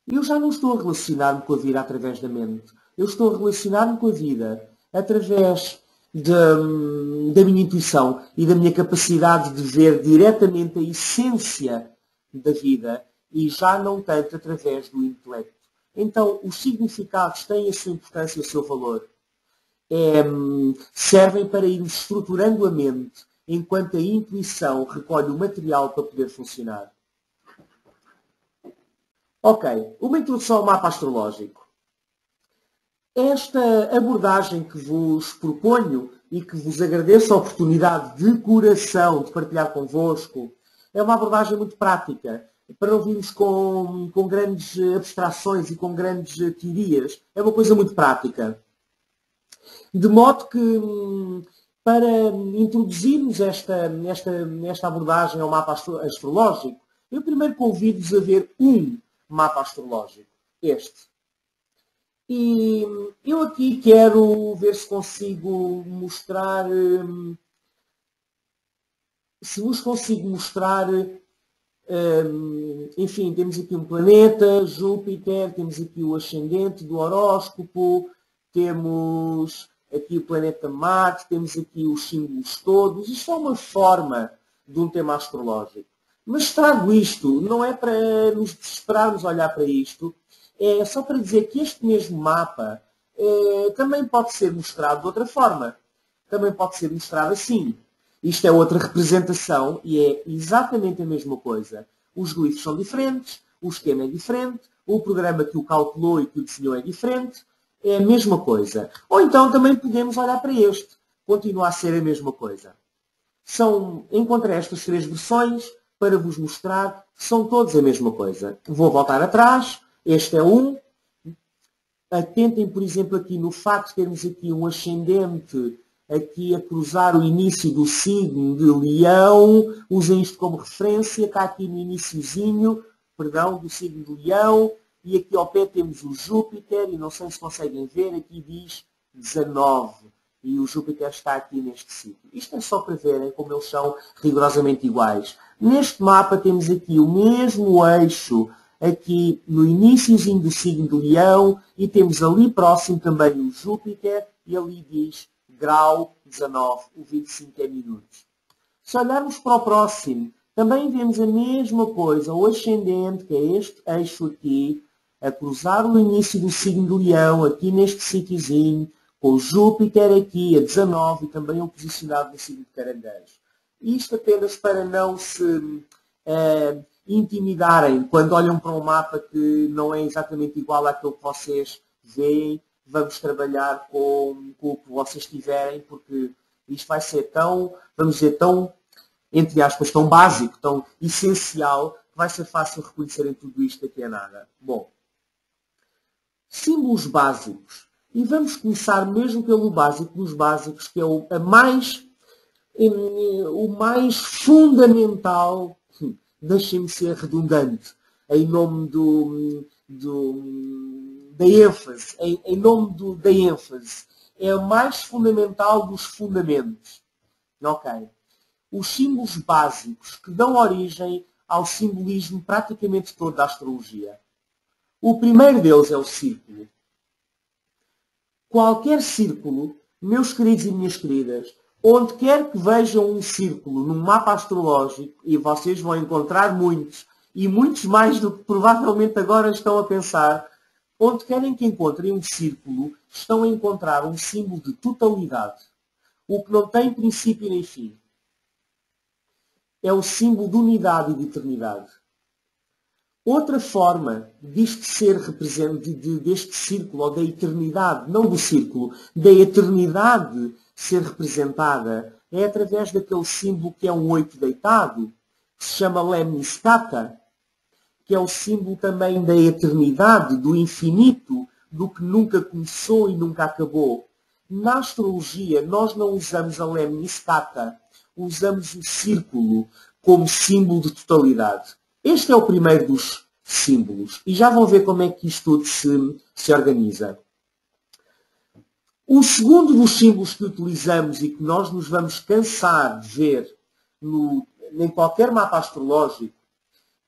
Eu já não estou a relacionar-me com a vida através da mente. Eu estou a relacionar-me com a vida através da minha intuição e da minha capacidade de ver diretamente a essência da vida e já não tanto através do intelecto. Então, os significados têm a sua importância e o seu valor. Servem para ir estruturando a mente, enquanto a intuição recolhe o material para poder funcionar. Ok, uma introdução ao mapa astrológico. Esta abordagem que vos proponho e que vos agradeço a oportunidade de coração de partilhar convosco é uma abordagem muito prática, para não virmos com grandes abstrações e com grandes teorias. É uma coisa muito prática. De modo que, para introduzirmos esta abordagem ao mapa astrológico, eu primeiro convido-vos a ver um mapa astrológico, este. E eu aqui quero ver se consigo mostrar, enfim, temos aqui um planeta, Júpiter, temos aqui o ascendente do horóscopo, temos aqui o planeta Marte, temos aqui os símbolos todos. Isto é uma forma de um tema astrológico. Mas trago isto, não é para nos desesperarmos a olhar para isto, é só para dizer que este mesmo mapa também pode ser mostrado de outra forma. Também pode ser mostrado assim. Isto é outra representação e é exatamente a mesma coisa. Os glifos são diferentes, o esquema é diferente, o programa que o calculou e que o desenhou é diferente. É a mesma coisa. Ou então também podemos olhar para este. Continua a ser a mesma coisa. Encontrei estas três versões para vos mostrar que são todos a mesma coisa. Vou voltar atrás. Este é um. Atentem, por exemplo, aqui no facto de termos aqui um ascendente aqui a cruzar o início do signo de Leão. Usem isto como referência. Cá aqui no iniciozinho, do signo de Leão. E aqui ao pé temos o Júpiter. E não sei se conseguem ver. Aqui diz 19. E o Júpiter está aqui neste sítio. Isto é só para verem como eles são rigorosamente iguais. Neste mapa temos aqui o mesmo eixo aqui no iniciozinho do signo de Leão e temos ali próximo também o Júpiter e ali diz grau 19, o 25 é minutos. Se olharmos para o próximo, também vemos a mesma coisa, o ascendente, que é este eixo aqui, a cruzar o início do signo de Leão, aqui neste sítiozinho, com o Júpiter aqui a 19 e também o posicionado no signo de Caranguejo. Isto apenas para não se intimidarem quando olham para um mapa que não é exatamente igual àquele que vocês veem. Vamos trabalhar com o que vocês tiverem, porque isto vai ser tão, vamos dizer, tão, entre aspas, tão básico, tão essencial, que vai ser fácil reconhecerem tudo isto aqui a nada. Bom, símbolos básicos. E vamos começar mesmo pelo básico dos básicos, que é o mais fundamental. Deixem-me ser redundante, em nome da ênfase. Em nome da ênfase. É o mais fundamental dos fundamentos. Ok? Os símbolos básicos que dão origem ao simbolismo praticamente todo da astrologia. O primeiro deles é o círculo. Qualquer círculo, meus queridos e minhas queridas, onde quer que vejam um círculo num mapa astrológico, e vocês vão encontrar muitos, e muitos mais do que provavelmente agora estão a pensar, onde querem que encontrem um círculo, estão a encontrar um símbolo de totalidade. O que não tem princípio nem fim. É o símbolo de unidade e de eternidade. Outra forma disto ser deste círculo, ou da eternidade, não do círculo, da eternidade ser representada, é através daquele símbolo que é um 8 deitado, que se chama Lemniscata, que é o símbolo também da eternidade, do infinito, do que nunca começou e nunca acabou. Na astrologia, nós não usamos a Lemniscata, usamos o círculo como símbolo de totalidade. Este é o primeiro dos símbolos. E já vão ver como é que isto tudo se organiza. O segundo dos símbolos que utilizamos e que nós nos vamos cansar de ver em qualquer mapa astrológico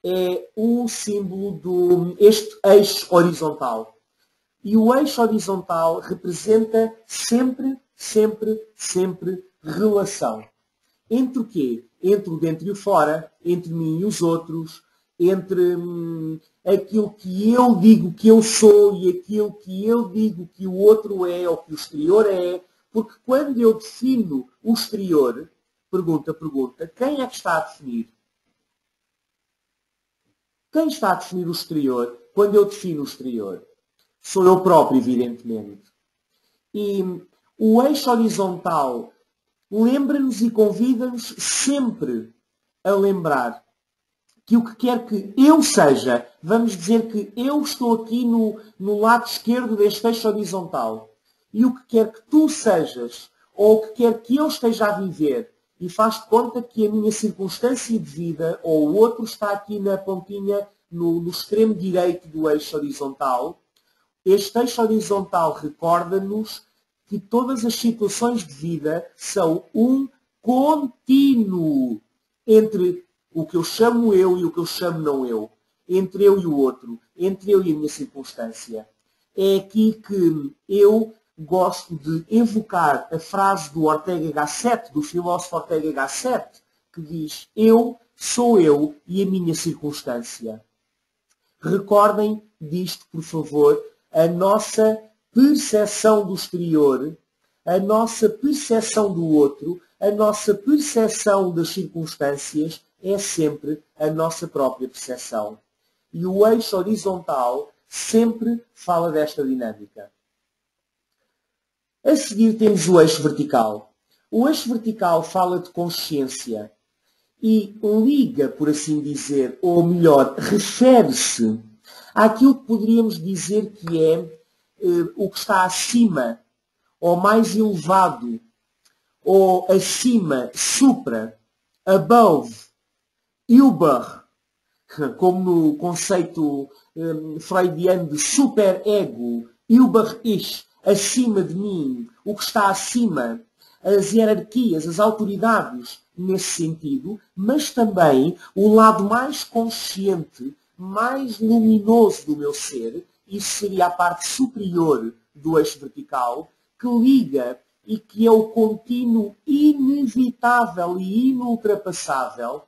é o símbolo este eixo horizontal. E o eixo horizontal representa sempre, sempre, sempre relação. Entre o quê? Entre o dentro e o fora, entre mim e os outros, entre aquilo que eu digo que eu sou e aquilo que eu digo que o outro é ou que o exterior é. Porque quando eu defino o exterior, pergunta, quem é que está a definir? Quem está a definir o exterior quando eu defino o exterior? Sou eu próprio, evidentemente. E o eixo horizontal lembra-nos e convida-nos sempre a lembrar que o que quer que eu seja, vamos dizer que eu estou aqui no lado esquerdo deste eixo horizontal, e o que quer que tu sejas, ou o que quer que eu esteja a viver, e faz de conta que a minha circunstância de vida, ou o outro está aqui na pontinha, no extremo direito do eixo horizontal, este eixo horizontal recorda-nos que todas as situações de vida são um contínuo entre o que eu chamo eu e o que eu chamo não eu. Entre eu e o outro. Entre eu e a minha circunstância. É aqui que eu gosto de evocar a frase do Ortega Gasset, do filósofo Ortega Gasset, que diz: eu sou eu e a minha circunstância. Recordem disto, por favor, a nossa percepção do exterior, a nossa percepção do outro, a nossa percepção das circunstâncias é sempre a nossa própria percepção. E o eixo horizontal sempre fala desta dinâmica. A seguir temos o eixo vertical. O eixo vertical fala de consciência e liga, por assim dizer, ou melhor, refere-se àquilo que poderíamos dizer que é o que está acima, ou mais elevado, ou acima, supra, above, über, como no conceito freudiano de superego, über-ich, acima de mim, o que está acima, as hierarquias, as autoridades, nesse sentido, mas também o lado mais consciente, mais luminoso do meu ser, isso seria a parte superior do eixo vertical, que liga e que é o contínuo inevitável e inultrapassável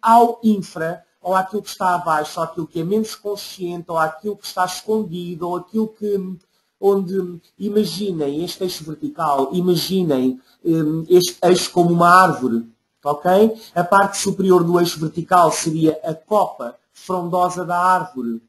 ao infra, ou àquilo que está abaixo, ou àquilo que é menos consciente, ou àquilo que está escondido, ou aquilo que, onde, imaginem este eixo vertical, imaginem este eixo como uma árvore, ok? A parte superior do eixo vertical seria a copa frondosa da árvore,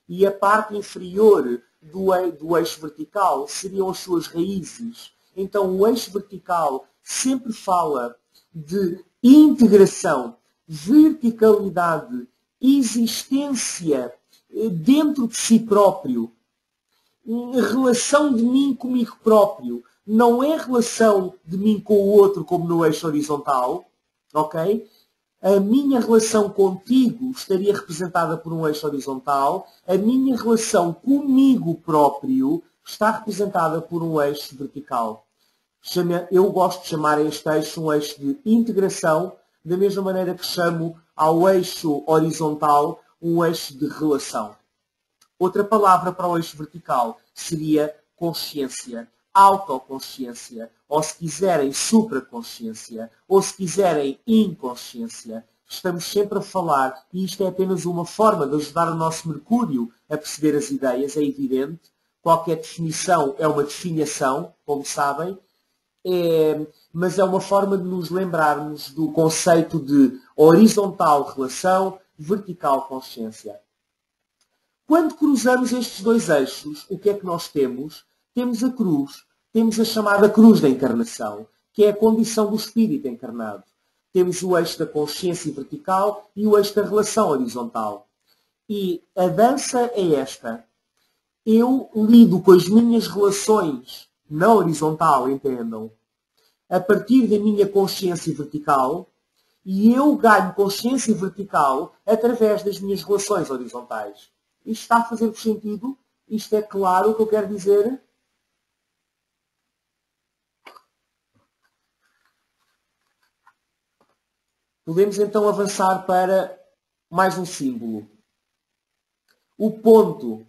e a parte inferior do eixo vertical seriam as suas raízes. Então o eixo vertical sempre fala de integração, verticalidade, existência dentro de si próprio, relação de mim comigo próprio. Não é relação de mim com o outro como no eixo horizontal, ok? A minha relação contigo estaria representada por um eixo horizontal. A minha relação comigo próprio está representada por um eixo vertical. Eu gosto de chamar este eixo um eixo de integração, da mesma maneira que chamo ao eixo horizontal um eixo de relação. Outra palavra para o eixo vertical seria consciência, autoconsciência, ou se quiserem supraconsciência, ou se quiserem inconsciência. Estamos sempre a falar, e isto é apenas uma forma de ajudar o nosso Mercúrio a perceber as ideias, é evidente. Qualquer definição é uma definição, como sabem, mas é uma forma de nos lembrarmos do conceito de horizontal relação, vertical consciência. Quando cruzamos estes dois eixos, o que é que nós temos? Temos a cruz, temos a chamada cruz da encarnação, que é a condição do espírito encarnado. Temos o eixo da consciência vertical e o eixo da relação horizontal. E a dança é esta. Eu lido com as minhas relações na horizontal, entendam, a partir da minha consciência vertical, e eu ganho consciência vertical através das minhas relações horizontais. Isto está a fazer sentido? Isto é claro o que eu quero dizer? Podemos então avançar para mais um símbolo. O ponto.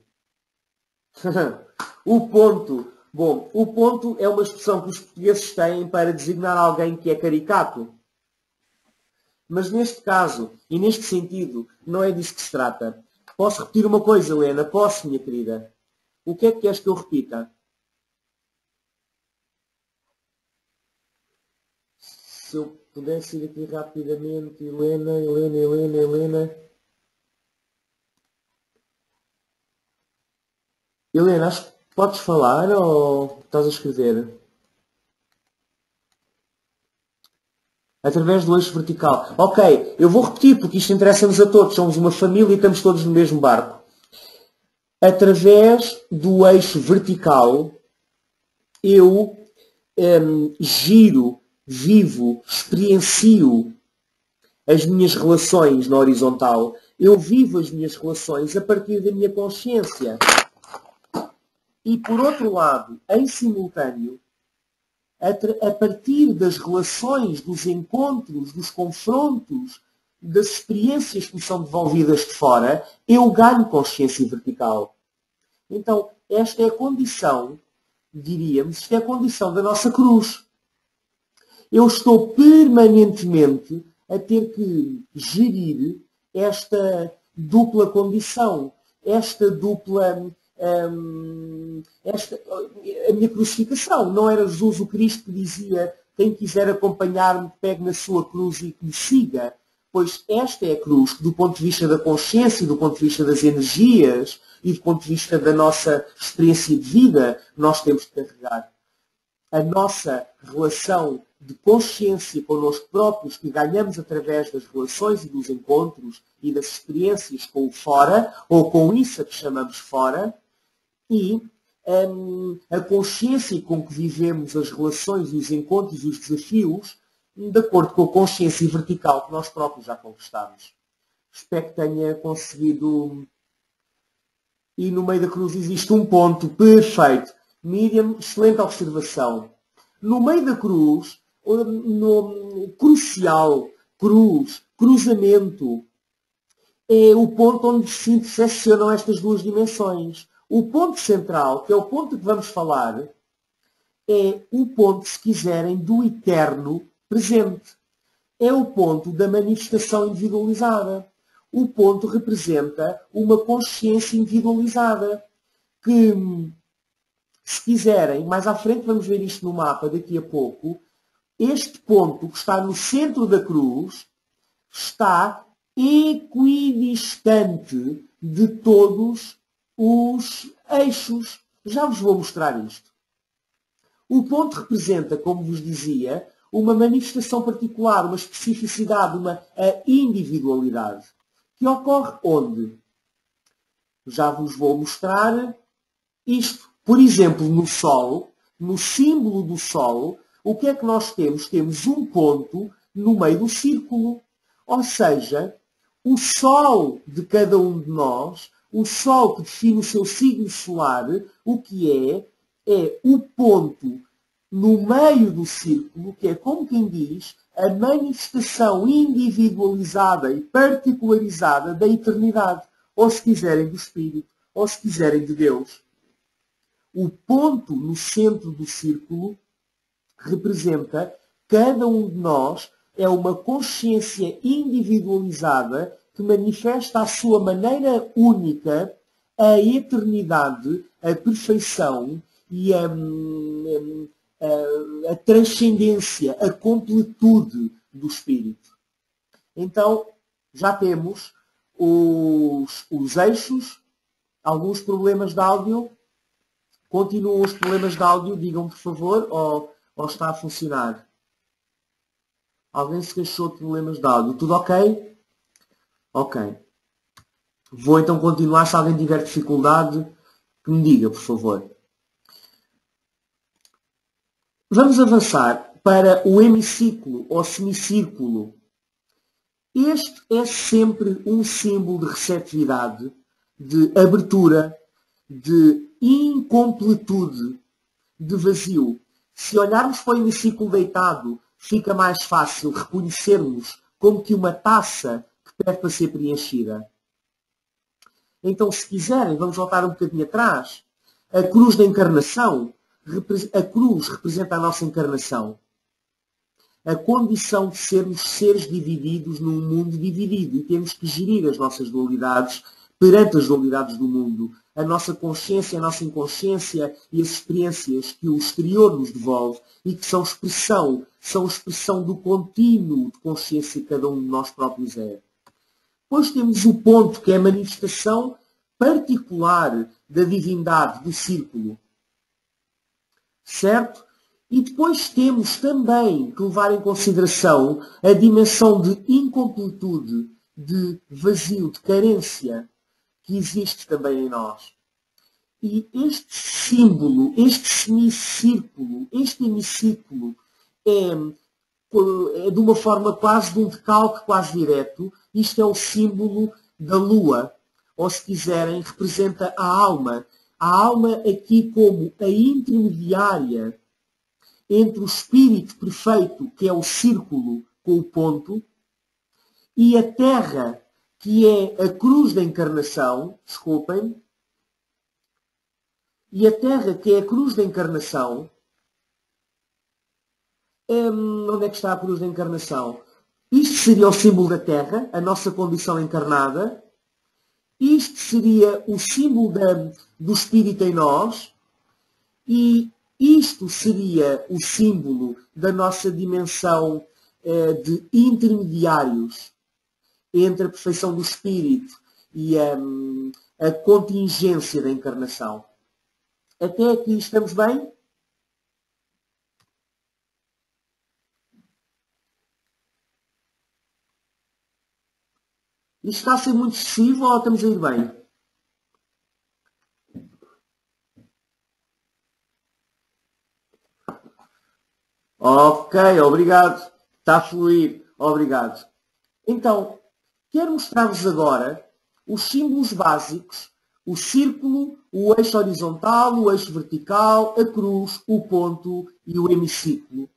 O ponto. Bom, o ponto é uma expressão que os portugueses têm para designar alguém que é caricato. Mas neste caso, e neste sentido, não é disso que se trata. Posso repetir uma coisa, Helena? Posso, minha querida? O que é que queres que eu repita? Se eu pudesse ir aqui rapidamente, Helena. Helena, acho que podes falar ou estás a escrever? Através do eixo vertical. Ok, eu vou repetir porque isto interessa-nos a todos. Somos uma família e estamos todos no mesmo barco. Através do eixo vertical, eu giro, vivo, experiencio as minhas relações na horizontal. Eu vivo as minhas relações a partir da minha consciência. E, por outro lado, em simultâneo, a partir das relações, dos encontros, dos confrontos, das experiências que me são devolvidas de fora, eu ganho consciência vertical. Então, esta é a condição, diríamos, esta é a condição da nossa cruz. Eu estou permanentemente a ter que gerir esta dupla condição, esta dupla... a minha crucificação. Não era Jesus o Cristo que dizia: quem quiser acompanhar-me, pegue na sua cruz e que me siga. Pois esta é a cruz que, do ponto de vista da consciência, do ponto de vista das energias e do ponto de vista da nossa experiência de vida, nós temos de carregar. A nossa relação de consciência connosco próprios, que ganhamos através das relações e dos encontros e das experiências com o fora, ou com isso a que chamamos fora, e a consciência com que vivemos as relações e os encontros e os desafios, de acordo com a consciência vertical que nós próprios já conquistamos. Espero que tenha conseguido. E no meio da cruz existe um ponto perfeito. Miriam, excelente observação. No meio da cruz, no crucial, cruzamento, é o ponto onde se interseccionam estas duas dimensões. O ponto central, que é o ponto que vamos falar, é o ponto, se quiserem, do eterno presente. É o ponto da manifestação individualizada. O ponto representa uma consciência individualizada que, se quiserem, mais à frente vamos ver isto no mapa daqui a pouco, este ponto que está no centro da cruz está equidistante de todos os eixos. Já vos vou mostrar isto. O ponto representa, como vos dizia, uma manifestação particular, uma especificidade, uma individualidade. Que ocorre onde? Já vos vou mostrar isto. Por exemplo, no Sol, no símbolo do Sol, o que é que nós temos? Temos um ponto no meio do círculo. Ou seja, o Sol de cada um de nós, o Sol que define o seu signo solar, o que é o ponto no meio do círculo, que é, como quem diz, a manifestação individualizada e particularizada da eternidade, ou se quiserem do Espírito, ou se quiserem de Deus. O ponto no centro do círculo representa cada um de nós, é uma consciência individualizada que manifesta à sua maneira única a eternidade, a perfeição e a transcendência, a completude do Espírito. Então, já temos os eixos, alguns problemas de áudio. Continuam os problemas de áudio, digam por favor, ou está a funcionar? Alguém se queixou de problemas de áudio? Tudo ok? Ok. Vou então continuar. Se alguém tiver dificuldade, que me diga, por favor. Vamos avançar para o hemiciclo ou semicírculo. Este é sempre um símbolo de receptividade, de abertura, de incompletude, de vazio. Se olharmos para o hemiciclo deitado, fica mais fácil reconhecermos como que uma taça que pede para ser preenchida. Então, se quiserem, vamos voltar um bocadinho atrás. A cruz da encarnação, a cruz representa a nossa encarnação. A condição de sermos seres divididos num mundo dividido. E temos que gerir as nossas dualidades perante as dualidades do mundo. A nossa consciência, a nossa inconsciência e as experiências que o exterior nos devolve e que são expressão do contínuo de consciência que cada um de nós próprios é. Depois temos o ponto que é a manifestação particular da divindade do círculo. Certo? E depois temos também que levar em consideração a dimensão de incompletude, de vazio, de carência, que existe também em nós. E este símbolo, este semicírculo, este hemiciclo, é de uma forma quase de um decalque quase direto. Isto é o símbolo da lua, ou se quiserem, representa a alma. A alma aqui como a intermediária entre o espírito perfeito, que é o círculo com o ponto, e a terra, que é a cruz da encarnação, desculpem, e a terra, que é a cruz da encarnação, onde é que está a cruz da encarnação? Isto seria o símbolo da terra, a nossa condição encarnada. Isto seria o símbolo do espírito em nós. E isto seria o símbolo da nossa dimensão de intermediários entre a perfeição do espírito e a contingência da encarnação. Até aqui estamos bem? Isto está a ser muito excessivo ou estamos a ir bem? Ok, obrigado. Está a fluir. Obrigado. Então, quero mostrar-vos agora os símbolos básicos, o círculo, o eixo horizontal, o eixo vertical, a cruz, o ponto e o hemiciclo.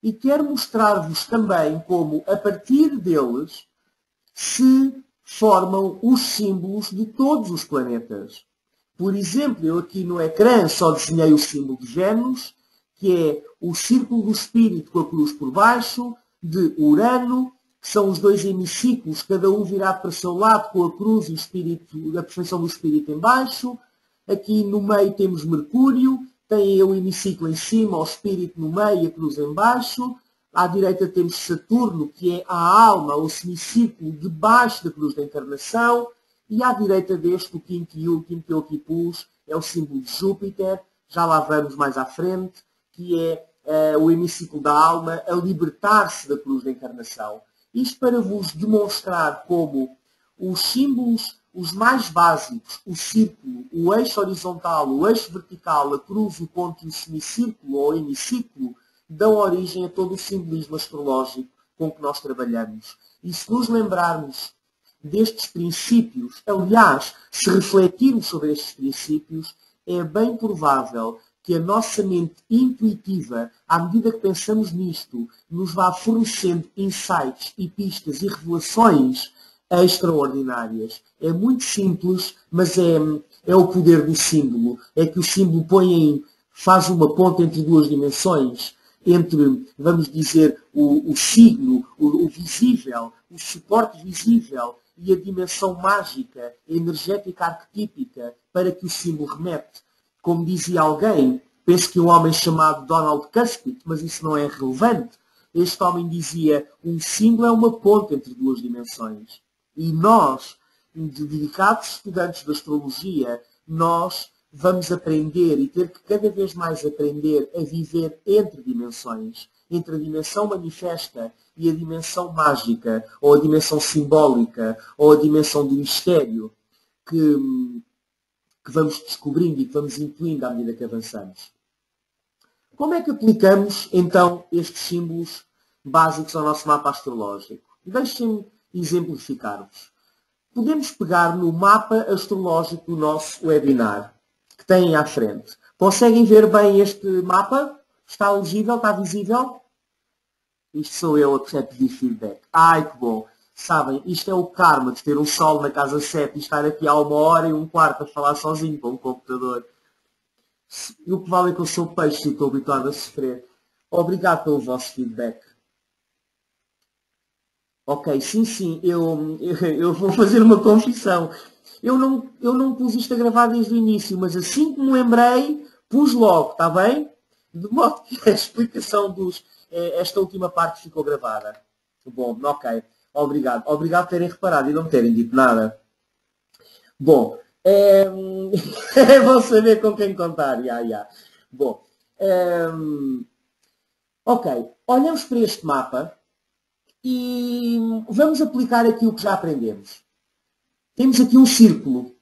E quero mostrar-vos também como, a partir deles, se formam os símbolos de todos os planetas. Por exemplo, eu aqui no ecrã só desenhei o símbolo de Vênus, que é o círculo do espírito com a cruz por baixo, de Urano, que são os dois hemiciclos, cada um virado para o seu lado, com a cruz e o espírito, a perfeição do espírito em baixo. Aqui no meio temos Mercúrio, tem o hemiciclo em cima, o espírito no meio e a cruz em baixo. À direita temos Saturno, que é a alma, o semicírculo debaixo da cruz da encarnação. E à direita deste, o quinto e último, que eu aqui pus, é o símbolo de Júpiter. Já lá vamos mais à frente, que é o hemiciclo da alma a libertar-se da cruz da encarnação. Isto para vos demonstrar como os símbolos, os mais básicos, o círculo, o eixo horizontal, o eixo vertical, a cruz, o ponto e o semicírculo ou hemiciclo, dão origem a todo o simbolismo astrológico com que nós trabalhamos. E se nos lembrarmos destes princípios, aliás, se refletirmos sobre estes princípios, é bem provável que a nossa mente intuitiva, à medida que pensamos nisto, nos vá fornecendo insights e pistas e revelações extraordinárias. É muito simples, mas é o poder do símbolo. É que o símbolo faz uma ponte entre duas dimensões, entre, vamos dizer, o signo, o visível, o suporte visível e a dimensão mágica, energética, arquetípica, para que o símbolo remete. Como dizia alguém, penso que um homem chamado Donald Cuspit, mas isso não é relevante, este homem dizia, um símbolo é uma ponte entre duas dimensões. E nós, dedicados estudantes de astrologia, nós vamos aprender e ter que cada vez mais aprender a viver entre dimensões, entre a dimensão manifesta e a dimensão mágica, ou a dimensão simbólica, ou a dimensão do mistério, que vamos descobrindo e que vamos intuindo à medida que avançamos. Como é que aplicamos, então, estes símbolos básicos ao nosso mapa astrológico? Deixem-me exemplificar-vos. Podemos pegar no mapa astrológico do nosso webinar, que têm à frente. Conseguem ver bem este mapa? Está legível? Está visível? Isto sou eu a pedir feedback. Ai, que bom. Sabem, isto é o karma de ter um sol na casa 7 e estar aqui há 1h15 a falar sozinho com o computador. E o que vale é que eu sou peixe e estou habituado a sofrer. Obrigado pelo vosso feedback. Ok, sim, eu vou fazer uma confissão. Eu não pus isto a gravar desde o início, mas assim que me lembrei, pus logo, está bem? De modo que a explicação esta última parte ficou gravada. Bom, ok. Obrigado. Obrigado por terem reparado e não me terem dito nada. Bom, vou saber com quem contar. Bom, ok. Olhamos para este mapa e vamos aplicar aqui o que já aprendemos. Temos aqui um círculo.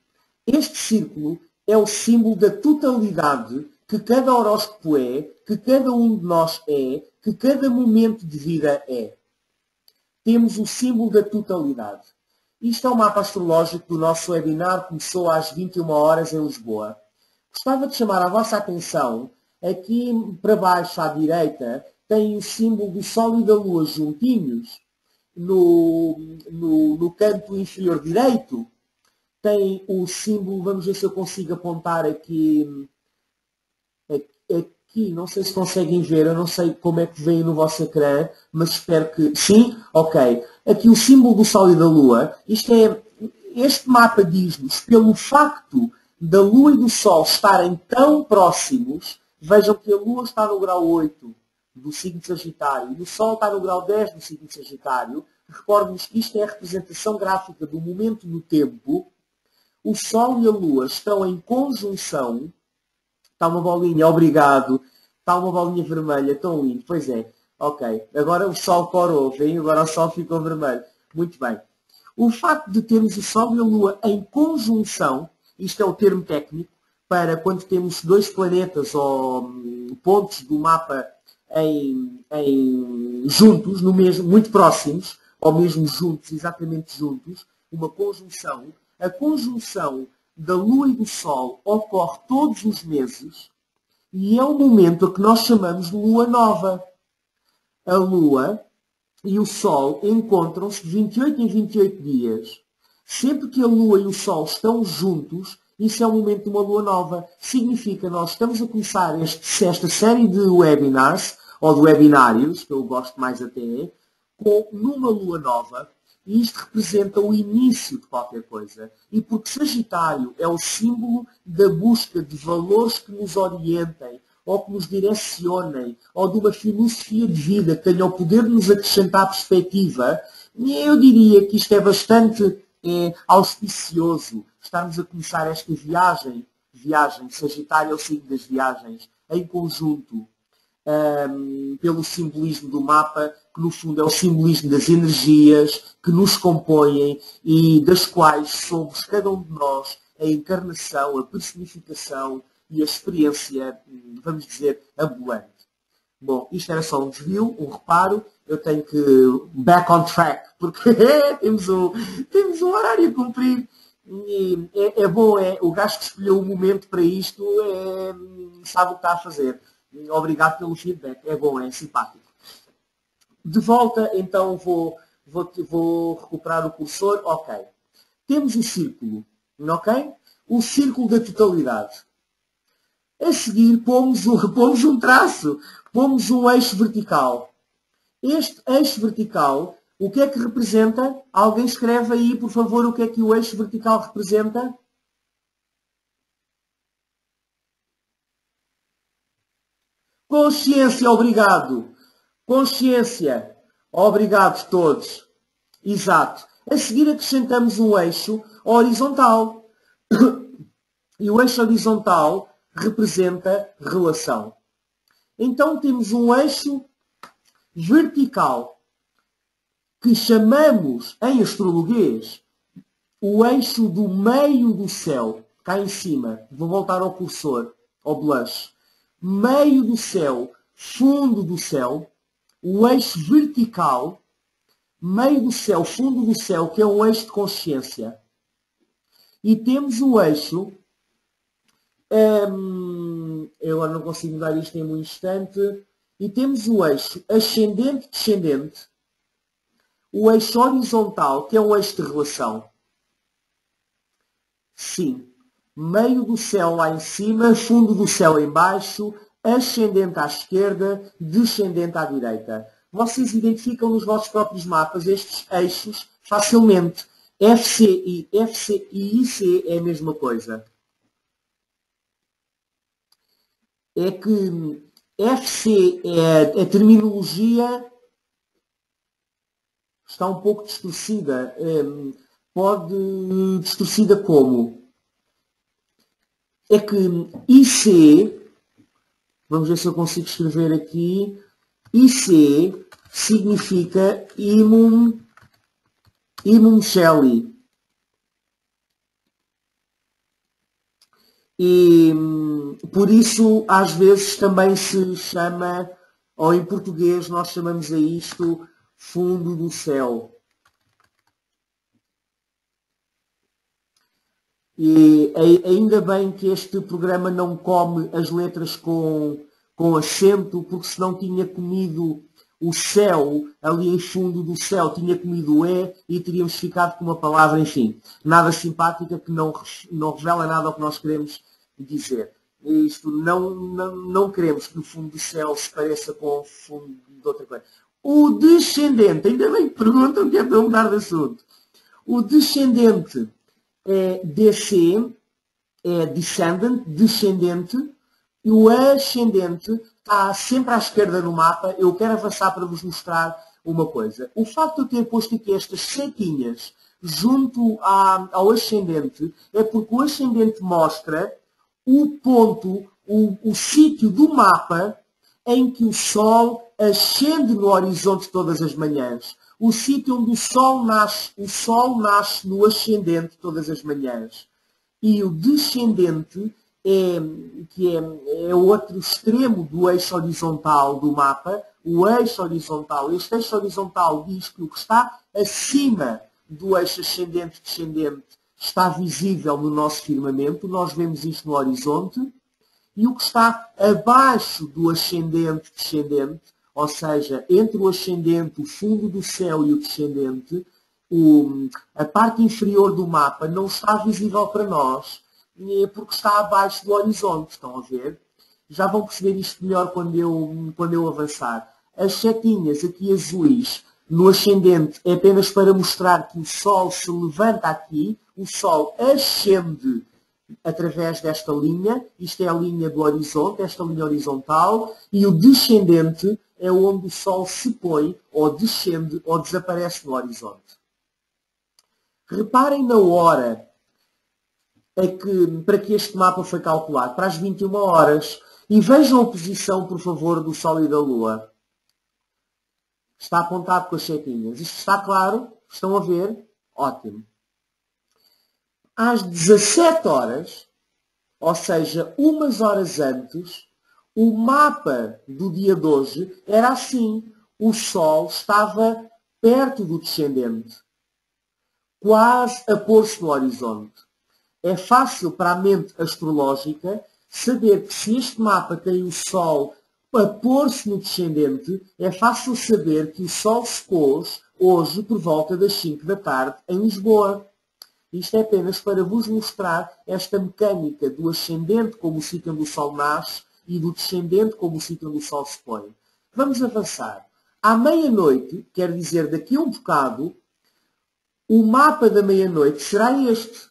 Este círculo é o símbolo da totalidade que cada horóscopo é, que cada um de nós é, que cada momento de vida é. Temos o símbolo da totalidade. Isto é o mapa astrológico do nosso webinar, começou às 21 horas em Lisboa. Gostava de chamar a vossa atenção, aqui para baixo à direita, tem o símbolo do Sol e da Lua juntinhos. No canto inferior direito, tem o símbolo, vamos ver se eu consigo apontar aqui, não sei se conseguem ver, eu não sei como é que vem no vosso ecrã, mas espero que... Sim? Ok. Aqui o símbolo do Sol e da Lua, este mapa diz-nos, pelo facto da Lua e do Sol estarem tão próximos, vejam que a Lua está no grau 8 do signo de Sagitário e o Sol está no grau 10 do signo de Sagitário. Recordem-nos que isto é a representação gráfica do momento no tempo. O Sol e a Lua estão em conjunção. Está uma bolinha, obrigado. Está uma bolinha vermelha, tão lindo. Pois é. Ok. Agora o Sol parou, vem? Agora o Sol ficou vermelho. Muito bem. O facto de termos o Sol e a Lua em conjunção, isto é o termo técnico, para quando temos dois planetas ou pontos do mapa juntos, no mesmo, muito próximos, ou mesmo juntos, exatamente juntos, uma conjunção. A conjunção da Lua e do Sol ocorre todos os meses e é o momento a que nós chamamos de Lua Nova. A Lua e o Sol encontram-se de 28 em 28 dias. Sempre que a Lua e o Sol estão juntos, isso é o momento de uma Lua Nova. Significa que nós estamos a começar esta série de webinars, ou de webinários, que eu gosto mais até, numa Lua Nova. E isto representa o início de qualquer coisa. E porque Sagitário é o símbolo da busca de valores que nos orientem, ou que nos direcionem, ou de uma filosofia de vida que tenha o poder de nos acrescentar perspectiva, eu diria que isto é bastante auspicioso. Estarmos a começar esta viagem, Sagitário é o signo das viagens, em conjunto, pelo simbolismo do mapa, que no fundo é o simbolismo das energias que nos compõem e das quais somos, cada um de nós, a encarnação, a personificação e a experiência, vamos dizer, ambulante. Bom, isto era só um desvio, um reparo. Eu tenho que back on track, porque temos um horário a cumprir. E é bom, o gajo que escolheu o momento para isto sabe o que está a fazer. Obrigado pelo feedback. É bom, é simpático. De volta, então, vou recuperar o cursor. Ok. Temos o círculo. Ok? O círculo da totalidade. A seguir, pomos um traço. Pomos um eixo vertical. Este eixo vertical, o que é que representa? Alguém escreve aí, por favor, o que é que o eixo vertical representa? Consciência, obrigado. Consciência. Obrigado todos. Exato. A seguir acrescentamos um eixo horizontal. E o eixo horizontal representa relação. Então temos um eixo vertical, que chamamos em astrologuês o eixo do meio do céu. Cá em cima. Vou voltar ao cursor, ao blush. Meio do céu, fundo do céu. O eixo vertical, meio do céu, fundo do céu, que é um eixo de consciência. E temos o eixo... eu agora não consigo dar isto em um instante. e temos o eixo ascendente-descendente, o eixo horizontal, que é um eixo de relação. Sim. Meio do céu lá em cima, fundo do céu em baixo, ascendente à esquerda, descendente à direita. Vocês identificam nos vossos próprios mapas estes eixos facilmente. FC e IC é a mesma coisa. É que FC é a terminologia está um pouco distorcida. Pode distorcida como? É que IC, vamos ver se eu consigo escrever aqui, IC significa imum Shelley. E por isso, às vezes, também se chama, ou em português nós chamamos a isto fundo do céu. E ainda bem que este programa não come as letras com acento, porque senão tinha comido o céu, ali em fundo do céu, tinha comido o e teríamos ficado com uma palavra, enfim, nada simpática, que não revela nada ao que nós queremos dizer. Isto não queremos que o fundo do céu se pareça com o fundo de outra coisa. O descendente, ainda bem que perguntam que é para mudar de assunto. O descendente é DC, é descendente, e o ascendente está sempre à esquerda no mapa. Eu quero avançar para vos mostrar uma coisa. O facto de eu ter posto aqui estas setinhas junto ao ascendente é porque o ascendente mostra o ponto, o sítio do mapa em que o Sol ascende no horizonte todas as manhãs. O sítio onde o Sol nasce no ascendente todas as manhãs. E o descendente é o outro extremo do eixo horizontal do mapa. O eixo horizontal, este eixo horizontal diz que o que está acima do eixo ascendente-descendente está visível no nosso firmamento. Nós vemos isto no horizonte. E o que está abaixo do ascendente-descendente, ou seja, entre o ascendente, o fundo do céu e o descendente, a parte inferior do mapa não está visível para nós, porque está abaixo do horizonte. Estão a ver? Já vão perceber isto melhor quando eu avançar. As setinhas aqui azuis no ascendente é apenas para mostrar que o Sol se levanta aqui, o Sol ascende através desta linha. Isto é a linha do horizonte, esta linha horizontal, e o descendente é onde o Sol se põe, ou descende, ou desaparece no horizonte. Reparem na hora para que este mapa foi calculado, para as 21 horas, e vejam a posição, por favor, do Sol e da Lua. Está apontado com as setinhas. Isto está claro? Estão a ver? Ótimo. Às 17 horas, ou seja, umas horas antes, o mapa do dia de hoje era assim. O Sol estava perto do descendente, quase a pôr-se no horizonte. É fácil para a mente astrológica saber que se este mapa tem o Sol a pôr-se no descendente, é fácil saber que o Sol se pôs hoje por volta das 5 da tarde em Lisboa. Isto é apenas para vos mostrar esta mecânica do ascendente como o sítio onde o Sol nasce e do descendente como o sítio onde o Sol se põe. Vamos avançar. À meia-noite, quer dizer daqui a um bocado, o mapa da meia-noite será este.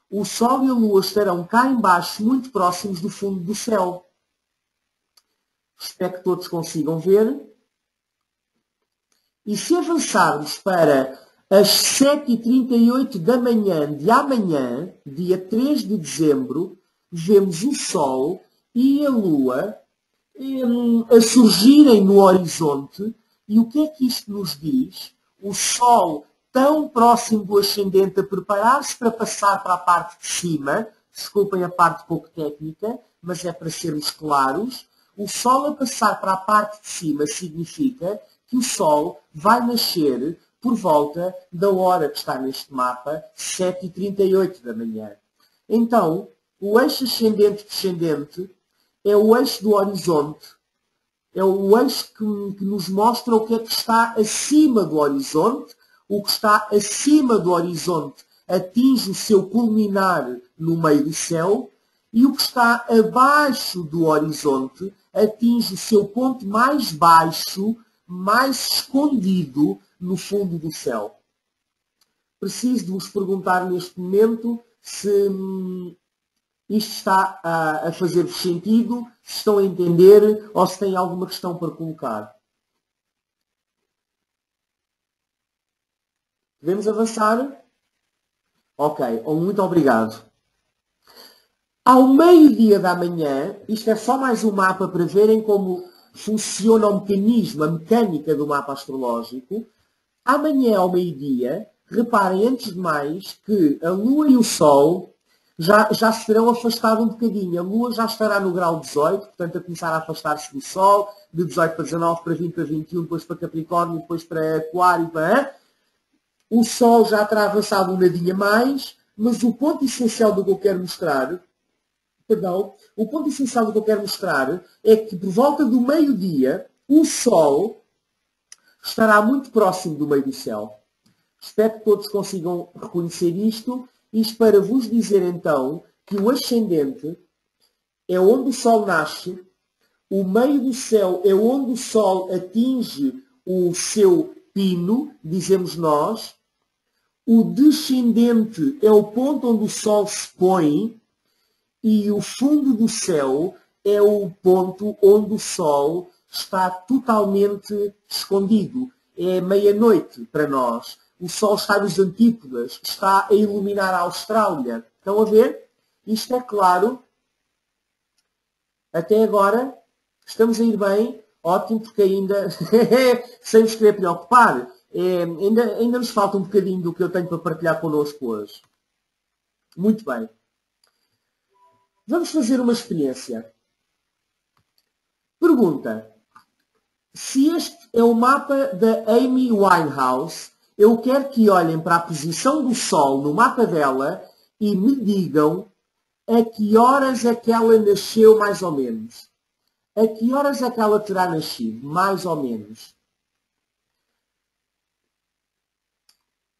O Sol e a Lua estarão cá embaixo, muito próximos do fundo do céu. Espero que todos consigam ver. E se avançarmos para às 7h38 da manhã de amanhã, dia 3 de dezembro, vemos o Sol e a Lua a surgirem no horizonte. E o que é que isto nos diz? O Sol tão próximo do ascendente a preparar-se para passar para a parte de cima. Desculpem a parte pouco técnica, mas é para sermos claros. O Sol a passar para a parte de cima significa que o Sol vai nascer por volta da hora que está neste mapa, 7h38 da manhã. Então, o eixo ascendente-descendente é o eixo do horizonte. é o eixo que nos mostra o que é que está acima do horizonte. O que está acima do horizonte atinge o seu culminar no meio do céu, e o que está abaixo do horizonte atinge o seu ponto mais baixo, mais escondido no fundo do céu. Preciso de vos perguntar neste momento se isto está a fazer-vos sentido, se estão a entender ou se têm alguma questão para colocar. Podemos avançar? Ok, muito obrigado. Ao meio-dia da manhã, isto é só mais um mapa para verem como funciona o mecanismo, a mecânica do mapa astrológico. Amanhã, ao meio-dia, reparem antes de mais que a Lua e o Sol já se terão afastado um bocadinho. A Lua já estará no grau 18, portanto a começar a afastar-se do Sol, de 18 para 19, para 20 para 21, depois para Capricórnio, depois para Aquário, para... O Sol já terá avançado um nadinha mais, mas o ponto essencial do que eu quero mostrar, é que por volta do meio-dia, o Sol estará muito próximo do meio do céu. Espero que todos consigam reconhecer isto. Isto para vos dizer então que o ascendente é onde o Sol nasce, o meio do céu é onde o Sol atinge o seu pino, dizemos nós, o descendente é o ponto onde o Sol se põe e o fundo do céu é o ponto onde o Sol está totalmente escondido. É meia-noite para nós. O Sol está nos antípodas, está a iluminar a Austrália. Estão a ver? Isto é claro. Até agora, estamos a ir bem. Ótimo, porque ainda, sem vos querer preocupar, ainda nos falta um bocadinho do que eu tenho para partilhar connosco hoje. Muito bem. Vamos fazer uma experiência. Pergunta. Se este é o mapa da Amy Winehouse, eu quero que olhem para a posição do Sol no mapa dela e me digam a que horas é que ela nasceu, mais ou menos. A que horas é que ela terá nascido, mais ou menos?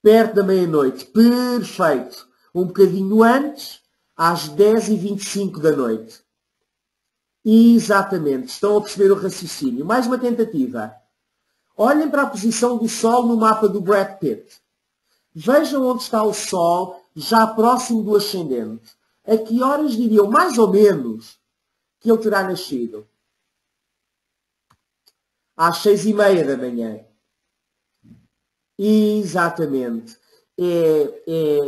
Perto da meia-noite. Perfeito. Um bocadinho antes, às 10h25 da noite. Exatamente. Estão a perceber o raciocínio. Mais uma tentativa. Olhem para a posição do Sol no mapa do Brad Pitt. Vejam onde está o Sol, já próximo do ascendente. A que horas diriam, mais ou menos, que ele terá nascido? Às 6h30 da manhã. Exatamente.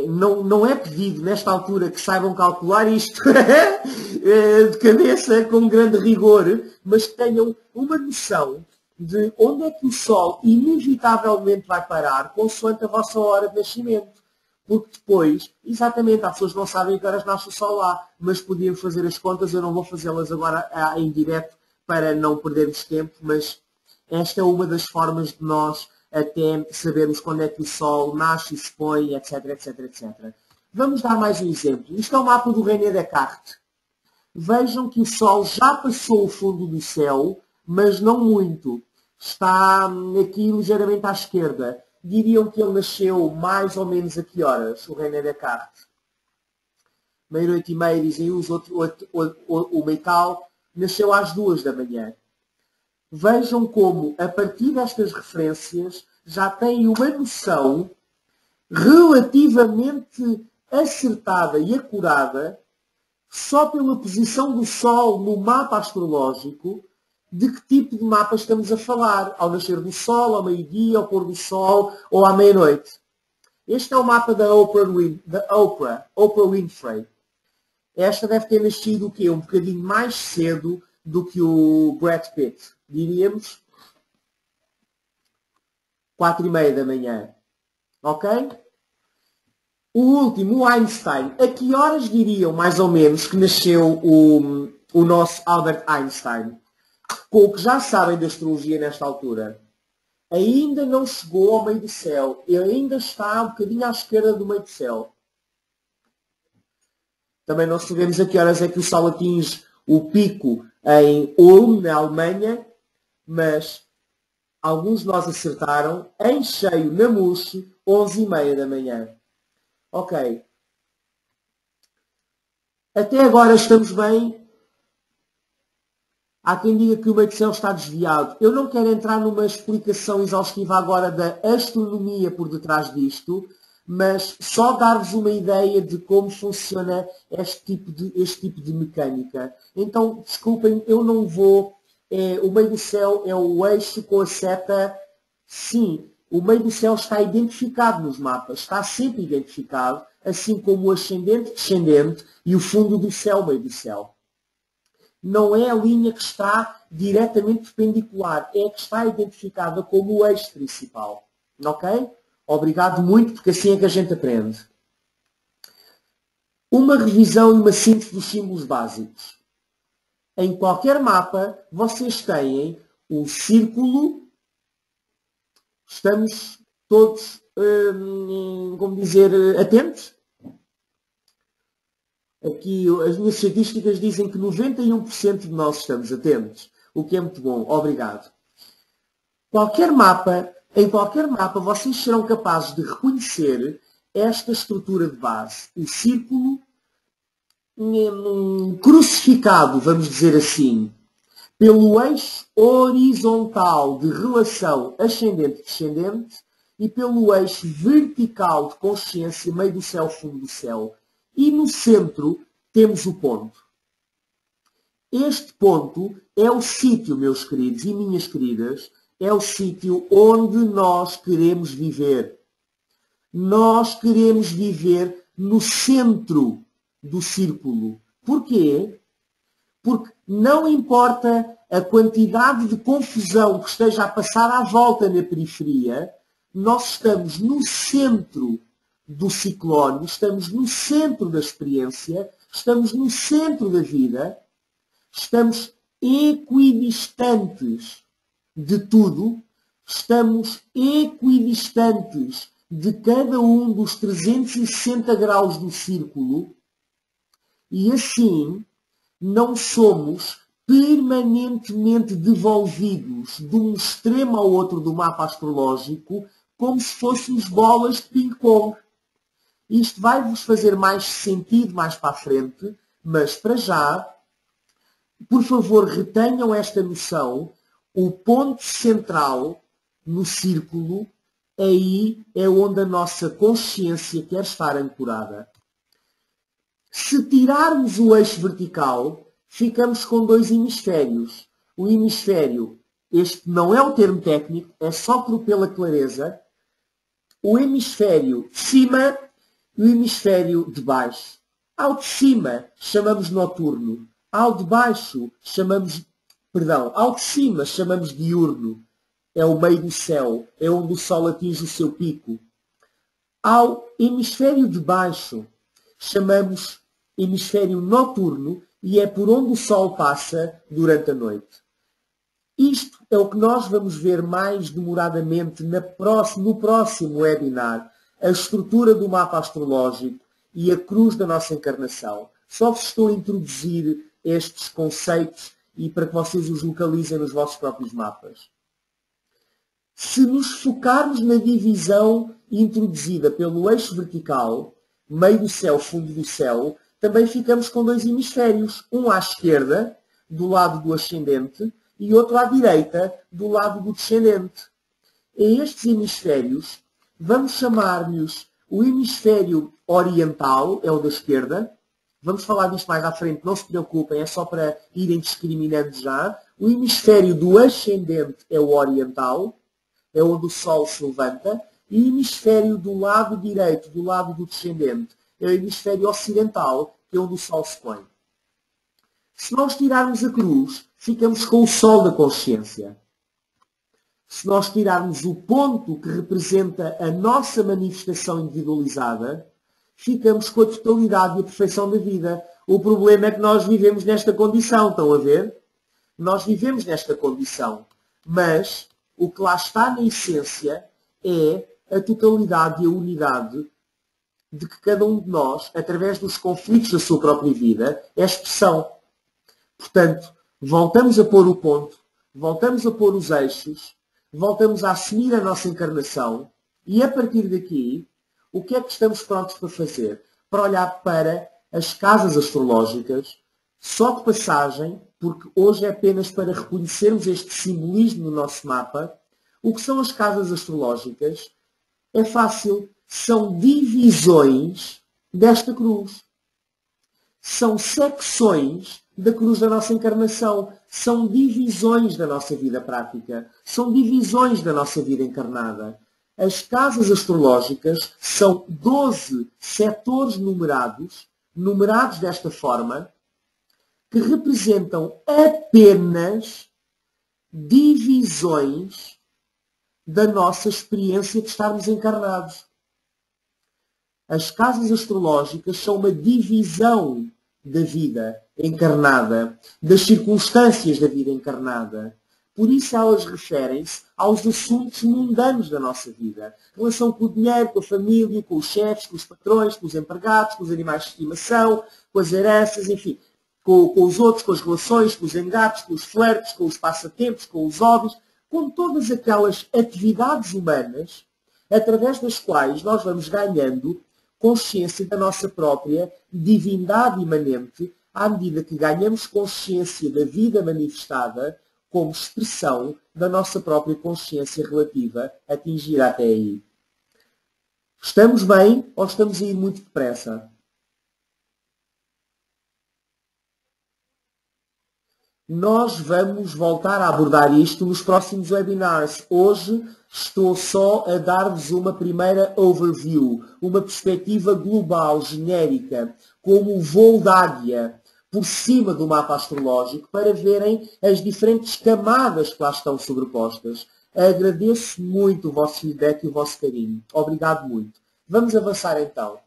Não é pedido, nesta altura, que saibam calcular isto de cabeça, com grande rigor, mas que tenham uma noção de onde é que o Sol inevitavelmente vai parar, consoante a vossa hora de nascimento. Porque depois, exatamente, há pessoas que não sabem que horas nasce o Sol lá, mas podiam fazer as contas, eu não vou fazê-las agora em direto para não perdermos tempo, mas esta é uma das formas de nós até sabermos quando é que o Sol nasce e se põe, etc, etc, etc. Vamos dar mais um exemplo. Isto é o mapa do René Descartes. Vejam que o Sol já passou o fundo do céu, mas não muito. Está aqui ligeiramente à esquerda. Diriam que ele nasceu mais ou menos a que horas, o René Descartes? Meia-noite e meia, dizem os outros, o Meital, nasceu às 2 da manhã. Vejam como, a partir destas referências, já têm uma noção relativamente acertada e acurada, só pela posição do Sol no mapa astrológico, de que tipo de mapa estamos a falar, ao nascer do Sol, ao meio-dia, ao pôr do Sol ou à meia-noite. Este é o mapa da Oprah Winfrey. Esta deve ter nascido o quê? Um bocadinho mais cedo do que o Brad Pitt. Diríamos 4h30 da manhã. Ok? O último, o Einstein. A que horas diriam, mais ou menos, que nasceu o nosso Albert Einstein? Com o que já sabem da astrologia nesta altura. Ainda não chegou ao meio do céu. Ele ainda está um bocadinho à esquerda do meio do céu. Também não sabemos a que horas é que o Sol atinge o pico em Ulm, na Alemanha. mas alguns de nós acertaram em cheio, na mousse, 11h30 da manhã. Ok. Até agora estamos bem. Há quem diga que o meio do céu está desviado. Eu não quero entrar numa explicação exaustiva agora da astronomia por detrás disto, mas só dar-vos uma ideia de como funciona este tipo de mecânica. Então, desculpem, eu não vou... o meio do céu é o eixo com a seta. Sim, o meio do céu está identificado nos mapas. Está sempre identificado, assim como o ascendente, descendente e o fundo do céu, meio do céu. Não é a linha que está diretamente perpendicular, é a que está identificada como o eixo principal. Ok? Obrigado muito, porque assim é que a gente aprende. Uma revisão e uma síntese dos símbolos básicos. Em qualquer mapa, vocês têm um círculo. Estamos todos, como dizer, atentos? Aqui as minhas estatísticas dizem que 91% de nós estamos atentos, o que é muito bom. Obrigado. Em qualquer mapa, vocês serão capazes de reconhecer esta estrutura de base. O círculo crucificado, vamos dizer assim, pelo eixo horizontal de relação ascendente-descendente e pelo eixo vertical de consciência, meio do céu, fundo do céu. E no centro temos o ponto. Este ponto é o sítio, meus queridos e minhas queridas, é o sítio onde nós queremos viver. Nós queremos viver no centro do círculo. Porquê? Porque não importa a quantidade de confusão que esteja a passar à volta na periferia, nós estamos no centro do ciclone, estamos no centro da experiência, estamos no centro da vida, estamos equidistantes de tudo, estamos equidistantes de cada um dos 360 graus do círculo e assim não somos permanentemente devolvidos de um extremo ao outro do mapa astrológico como se fôssemos bolas de ping-pong. Isto vai-vos fazer mais sentido mais para a frente, mas para já, por favor, retenham esta noção. O ponto central no círculo, aí é onde a nossa consciência quer estar ancorada. Se tirarmos o eixo vertical, ficamos com dois hemisférios. O hemisfério, este não é um termo técnico, é só pela clareza. O hemisfério de cima e o hemisfério de baixo. Ao de cima chamamos noturno. Ao de baixo ao de cima chamamos diurno. É o meio do céu, é onde o sol atinge o seu pico. Ao hemisfério de baixo chamamos hemisfério noturno e é por onde o sol passa durante a noite. Isto é o que nós vamos ver mais demoradamente no próximo webinar. A estrutura do mapa astrológico e a cruz da nossa encarnação. Só vos estou a introduzir estes conceitos e para que vocês os localizem nos vossos próprios mapas. Se nos focarmos na divisão introduzida pelo eixo vertical, meio do céu, fundo do céu, também ficamos com dois hemisférios. Um à esquerda, do lado do ascendente, e outro à direita, do lado do descendente. A estes hemisférios, vamos chamar-lhes o hemisfério oriental, é o da esquerda. Vamos falar disto mais à frente, não se preocupem, é só para irem discriminando já. O hemisfério do ascendente é o oriental, é onde o sol se levanta. E o hemisfério do lado direito, do lado do descendente, é o hemisfério ocidental, que é onde o sol se põe. Se nós tirarmos a cruz, ficamos com o sol da consciência. Se nós tirarmos o ponto que representa a nossa manifestação individualizada, ficamos com a totalidade e a perfeição da vida. O problema é que nós vivemos nesta condição, estão a ver? Nós vivemos nesta condição, mas o que lá está na essência é a totalidade e a unidade de que cada um de nós, através dos conflitos da sua própria vida, é expressão. Portanto, voltamos a pôr o ponto. voltamos a pôr os eixos, voltamos a assumir a nossa encarnação e a partir daqui, o que é que estamos prontos para fazer? Para olhar para as casas astrológicas, só de passagem, porque hoje é apenas para reconhecermos este simbolismo no nosso mapa. O que são as casas astrológicas? É fácil, são divisões desta cruz. São secções da cruz da nossa encarnação. São divisões da nossa vida prática. São divisões da nossa vida encarnada. As casas astrológicas são 12 setores numerados desta forma, que representam apenas divisões da nossa experiência de estarmos encarnados. As casas astrológicas são uma divisão da vida encarnada, das circunstâncias da vida encarnada. Por isso elas referem-se aos assuntos mundanos da nossa vida. Relação com o dinheiro, com a família, com os chefes, com os patrões, com os empregados, com os animais de estimação, com as heranças, enfim, com os outros, com as relações, com os engates, com os flertes, com os passatempos, com os hobbies, com todas aquelas atividades humanas através das quais nós vamos ganhando consciência da nossa própria divindade imanente à medida que ganhamos consciência da vida manifestada como expressão da nossa própria consciência relativa atingida até aí. Estamos bem ou estamos a ir muito depressa? Nós vamos voltar a abordar isto nos próximos webinars. Hoje estou só a dar-vos uma primeira overview, uma perspectiva global, genérica, como o voo da águia por cima do mapa astrológico, para verem as diferentes camadas que lá estão sobrepostas. Agradeço muito o vosso feedback e o vosso carinho. Obrigado muito. Vamos avançar então.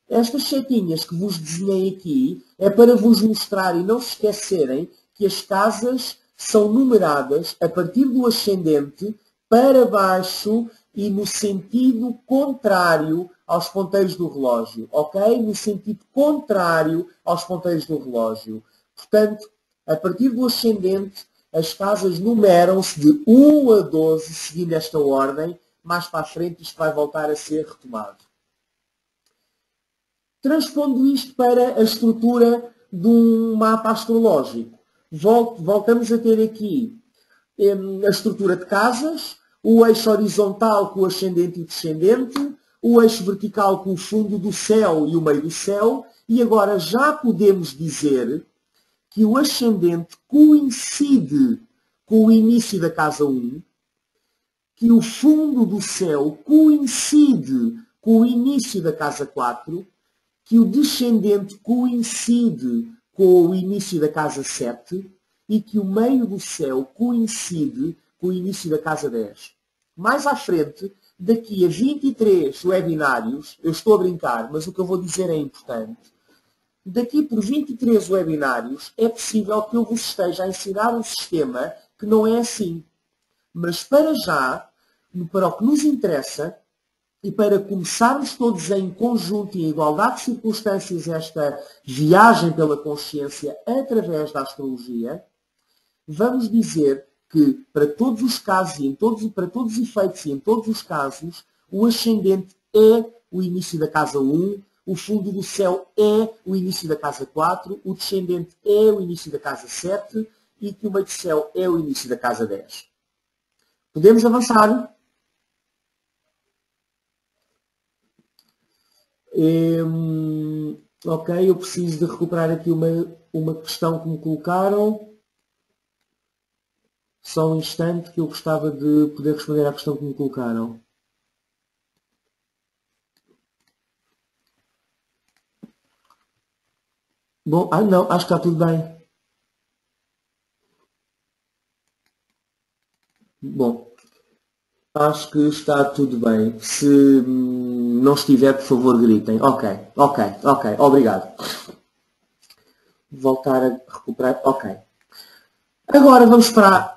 Estas setinhas que vos desenhei aqui é para vos mostrar e não se esquecerem que as casas são numeradas a partir do ascendente para baixo e no sentido contrário aos ponteiros do relógio, ok? No sentido contrário aos ponteiros do relógio. Portanto, a partir do ascendente, as casas numeram-se de 1 a 12, seguindo esta ordem. Mais para a frente isto vai voltar a ser retomado. Transpondo isto para a estrutura de um mapa astrológico, voltamos a ter aqui a estrutura de casas, o eixo horizontal com o ascendente e o descendente, o eixo vertical com o fundo do céu e o meio do céu, e agora já podemos dizer que o ascendente coincide com o início da casa 1, que o fundo do céu coincide com o início da casa 4, que o descendente coincide com o início da casa 7 e que o meio do céu coincide com o início da casa 10. Mais à frente, daqui a 23 webinários, eu estou a brincar, mas o que eu vou dizer é importante, daqui por 23 webinários é possível que eu vos esteja a ensinar um sistema que não é assim. Mas para já, para o que nos interessa, e para começarmos todos em conjunto e em igualdade de circunstâncias esta viagem pela consciência através da astrologia, vamos dizer que para todos os casos e para todos os efeitos e em todos os casos, o ascendente é o início da casa 1, o fundo do céu é o início da casa 4, o descendente é o início da casa 7 e que o meio do céu é o início da casa 10. Podemos avançar? Ok, eu preciso de recuperar aqui uma questão que me colocaram. Só um instante que eu gostava de poder responder à questão que me colocaram. Bom, não, acho que está tudo bem. Bom, acho que está tudo bem. Se não estiver, por favor, gritem. Ok, obrigado. Voltar a recuperar. Ok. Agora vamos para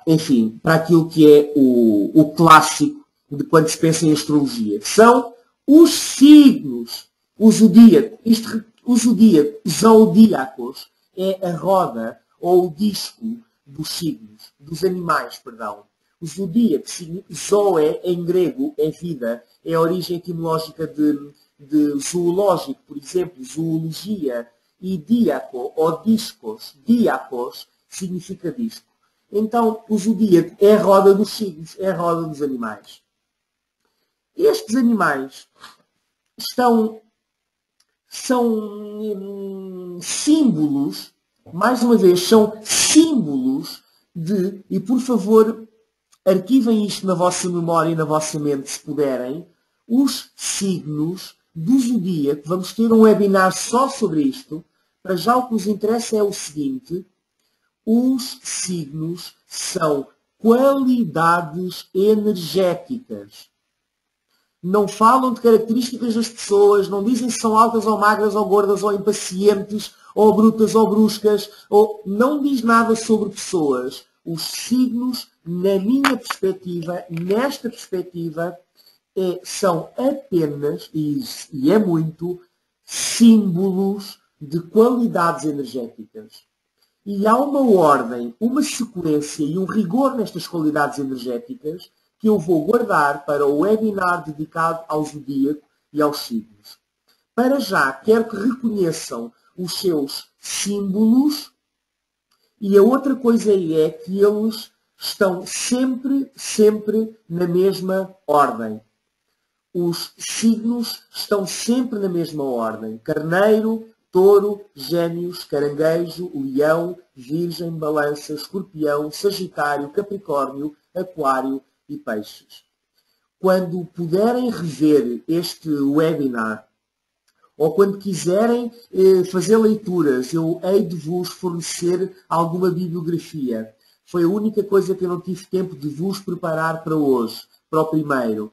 aquilo que é o clássico de quando se pensa em astrologia. São os signos. O zodíaco. Os zodíacos é a roda ou o disco dos signos, dos animais, perdão. O zodíaco, zoe em grego é vida, é a origem etimológica de zoológico, por exemplo, zoologia, e díaco ou discos, diacos, significa disco. Então, o zodíaco é a roda dos signos, é a roda dos animais. Estes animais são símbolos, mais uma vez, são símbolos de, e por favor, arquivem isto na vossa memória e na vossa mente, se puderem, os signos do zodíaco. Vamos ter um webinar só sobre isto. Para já o que nos interessa é o seguinte: os signos são qualidades energéticas. Não falam de características das pessoas, não dizem se são altas ou magras ou gordas ou impacientes ou brutas ou bruscas, ou não diz nada sobre pessoas. Os signos, na minha perspectiva, nesta perspectiva, são apenas, e é muito, símbolos de qualidades energéticas. E há uma ordem, uma sequência e um rigor nestas qualidades energéticas que eu vou guardar para o webinar dedicado ao zodíaco e aos signos. Para já, quero que reconheçam os seus símbolos, e a outra coisa é que eles estão sempre na mesma ordem. Os signos estão sempre na mesma ordem. Carneiro, Touro, Gêmeos, Caranguejo, Leão, Virgem, Balança, Escorpião, Sagitário, Capricórnio, Aquário e Peixes. Quando puderem rever este webinar, ou quando quiserem fazer leituras, eu hei de vos fornecer alguma bibliografia. Foi a única coisa que eu não tive tempo de vos preparar para hoje, para o primeiro.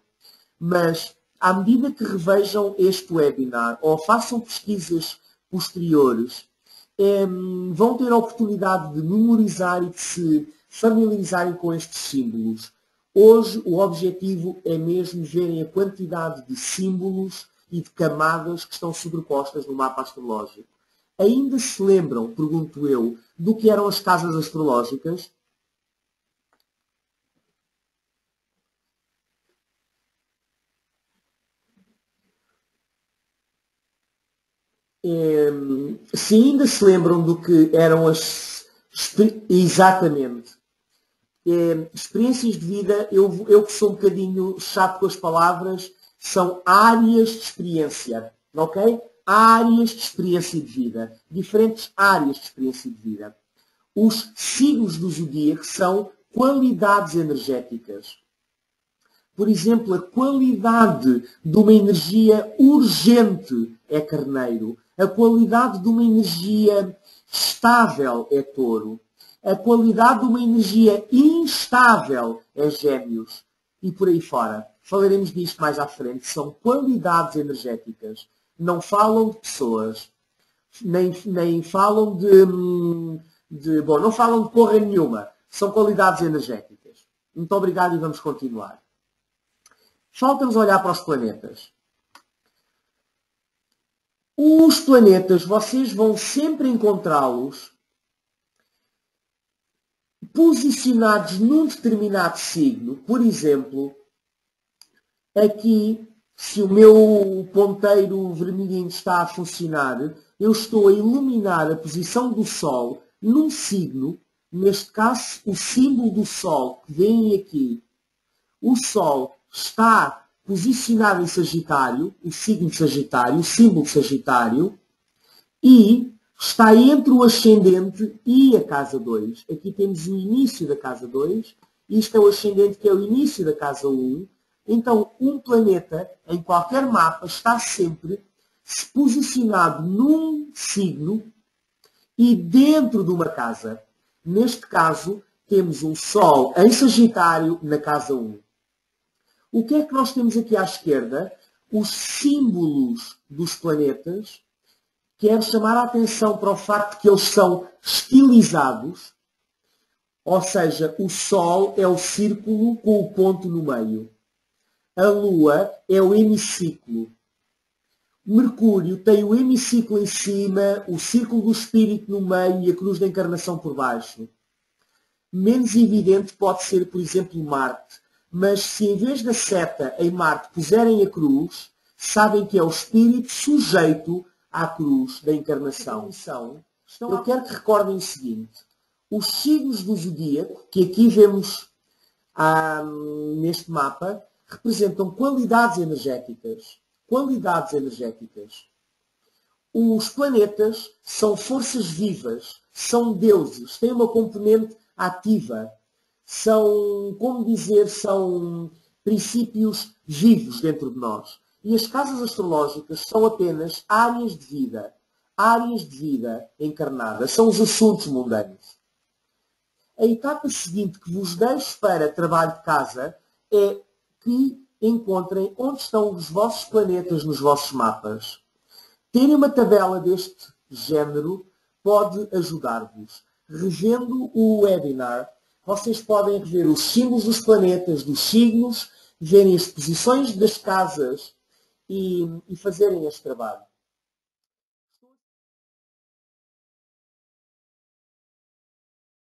Mas, à medida que revejam este webinar, ou façam pesquisas posteriores, vão ter a oportunidade de memorizar e de se familiarizarem com estes símbolos. Hoje, o objetivo é mesmo verem a quantidade de símbolos e de camadas que estão sobrepostas no mapa astrológico. Ainda se lembram, pergunto eu, do que eram as casas astrológicas? Se ainda se lembram do que eram as... Exatamente. Experiências de vida, eu que sou um bocadinho chato com as palavras, são áreas de experiência, ok? Áreas de experiência de vida. Diferentes áreas de experiência de vida. Os signos do zodíaco são qualidades energéticas. Por exemplo, a qualidade de uma energia urgente é Carneiro. A qualidade de uma energia estável é Touro. A qualidade de uma energia instável é Gêmeos. E por aí fora. Falaremos disto mais à frente. São qualidades energéticas. Não falam de pessoas. Nem falam bom, não falam de porra nenhuma. São qualidades energéticas. Muito obrigado e vamos continuar. Falta-nos olhar para os planetas. Os planetas, vocês vão sempre encontrá-los posicionados num determinado signo. Por exemplo, aqui, se o meu ponteiro vermelhinho está a funcionar, eu estou a iluminar a posição do Sol num signo, neste caso, o símbolo do Sol, que vem aqui. O Sol está posicionado em Sagitário, o signo de Sagitário, o símbolo de Sagitário, e está entre o ascendente e a casa 2. Aqui temos o início da casa 2, isto é o ascendente que é o início da casa 1. Então, um planeta, em qualquer mapa, está sempre posicionado num signo e dentro de uma casa. Neste caso, temos um Sol em Sagitário na casa 1. O que é que nós temos aqui à esquerda? Os símbolos dos planetas. Quero chamar a atenção para o facto que eles são estilizados. Ou seja, o Sol é o círculo com o ponto no meio. A Lua é o hemiciclo. Mercúrio tem o hemiciclo em cima, o círculo do espírito no meio e a cruz da encarnação por baixo. menos evidente pode ser, por exemplo, Marte. Mas se em vez da seta em Marte puserem a cruz, sabem que é o espírito sujeito à cruz da encarnação. Eu quero que recordem o seguinte. Os signos do zodíaco, que aqui vemos neste mapa, representam qualidades energéticas. Qualidades energéticas. Os planetas são forças vivas, são deuses, têm uma componente ativa. São, como dizer, são princípios vivos dentro de nós. E as casas astrológicas são apenas áreas de vida encarnadas. São os assuntos mundanos. A etapa seguinte que vos deixo para trabalho de casa é que encontrem onde estão os vossos planetas nos vossos mapas. Terem uma tabela deste género pode ajudar-vos. Revendo o webinar, vocês podem rever os símbolos dos planetas, dos signos, verem as posições das casas e fazerem este trabalho.